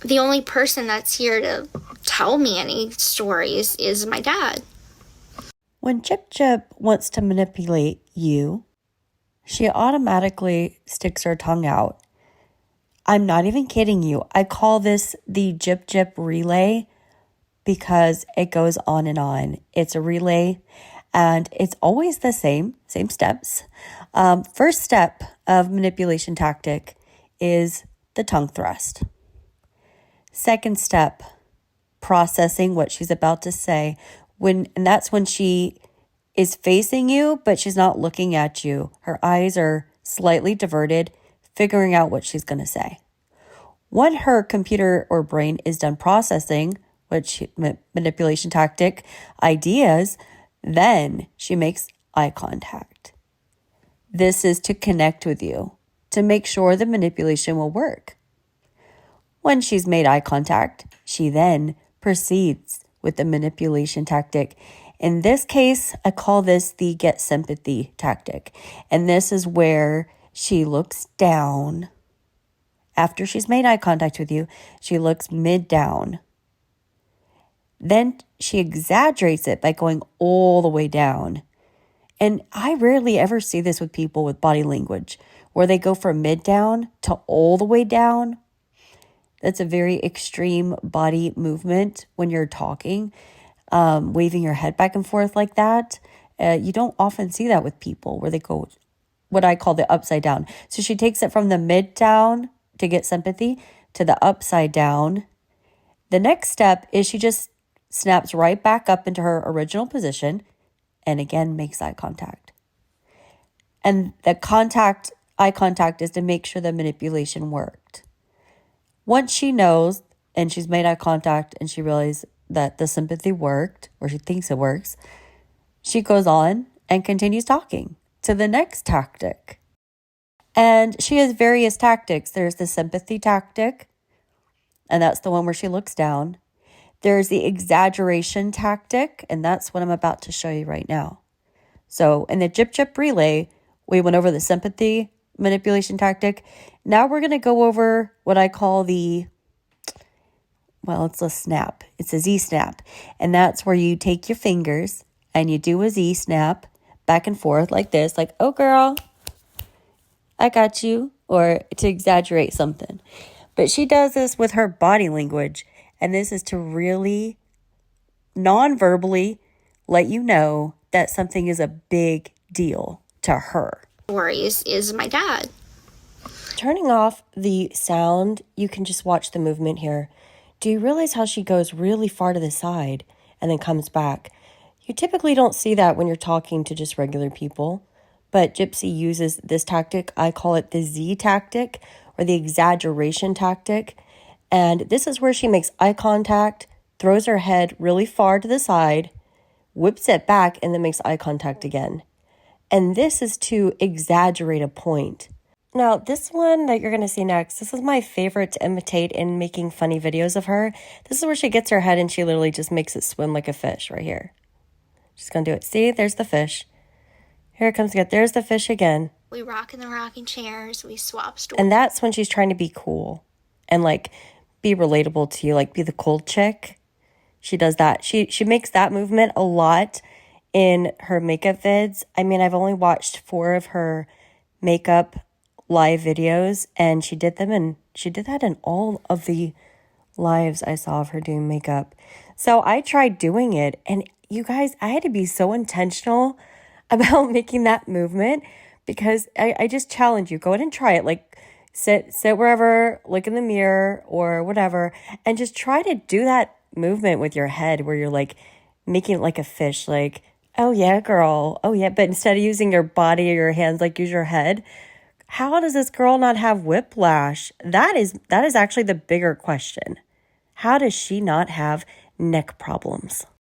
The only person that's here to tell me any stories is my dad. When Gyp wants to manipulate you, she automatically sticks her tongue out. I'm not even kidding you. I call this the Gyp relay because it goes on and on. It's a relay and it's always the same steps. First step of manipulation tactic is the tongue thrust. Second step, processing what she's about to say. And that's when she is facing you, but she's not looking at you. Her eyes are slightly diverted, figuring out what she's going to say. When her computer or brain is done processing, which manipulation tactic ideas, then she makes eye contact. This is to connect with you, to make sure the manipulation will work. When she's made eye contact, she then proceeds with the manipulation tactic. In this case, I call this the get sympathy tactic. And this is where she looks down. After she's made eye contact with you, she looks mid down. Then she exaggerates it by going all the way down. And I rarely ever see this with people with body language, where they go from mid down to all the way down. That's a very extreme body movement when you're talking, waving your head back and forth like that. You don't often see that with people where they go what I call the upside down. So she takes it from the mid down to get sympathy to the upside down. The next step is she just snaps right back up into her original position and again makes eye contact. And the eye contact is to make sure the manipulation worked. Once she knows and she's made eye contact and she realizes that the sympathy worked, or she thinks it works, she goes on and continues talking to the next tactic. And she has various tactics. There's the sympathy tactic, and that's the one where she looks down. There's the exaggeration tactic, and that's what I'm about to show you right now. So in the Gyp relay, we went over the sympathy manipulation tactic. Now we're going to go over what I call it's a snap. It's a Z snap. And that's where you take your fingers and you do a Z snap back and forth like this, like, oh girl, I got you, or to exaggerate something. But she does this with her body language. And this is to really non-verbally let you know that something is a big deal to her. Stories is my dad. Turning off the sound, you can just watch the movement here. Do you realize how she goes really far to the side and then comes back? You typically don't see that when you're talking to just regular people, but Gypsy uses this tactic. I call it the Z tactic or the exaggeration tactic. And this is where she makes eye contact, throws her head really far to the side, whips it back, and then makes eye contact again. And this is to exaggerate a point. Now, this one that you're going to see next, this is my favorite to imitate in making funny videos of her. This is where she gets her head and she literally just makes it swim like a fish right here. She's going to do it. See, there's the fish. Here it comes again. There's the fish again. We rock in the rocking chairs. We swap stories. And that's when she's trying to be cool and be relatable to you, be the cool chick. She does that. She makes that movement a lot in her makeup vids. I mean, I've only watched 4 of her makeup live videos, and she did that in all of the lives I saw of her doing makeup. So I tried doing it, and you guys, I had to be so intentional about making that movement because I just challenge you. Go ahead and try it. Sit wherever, look in the mirror or whatever, and just try to do that movement with your head where you're making it like a fish, oh yeah, girl, oh yeah. But instead of using your body or your hands, use your head. How does this girl not have whiplash? That is actually the bigger question. How does she not have neck problems?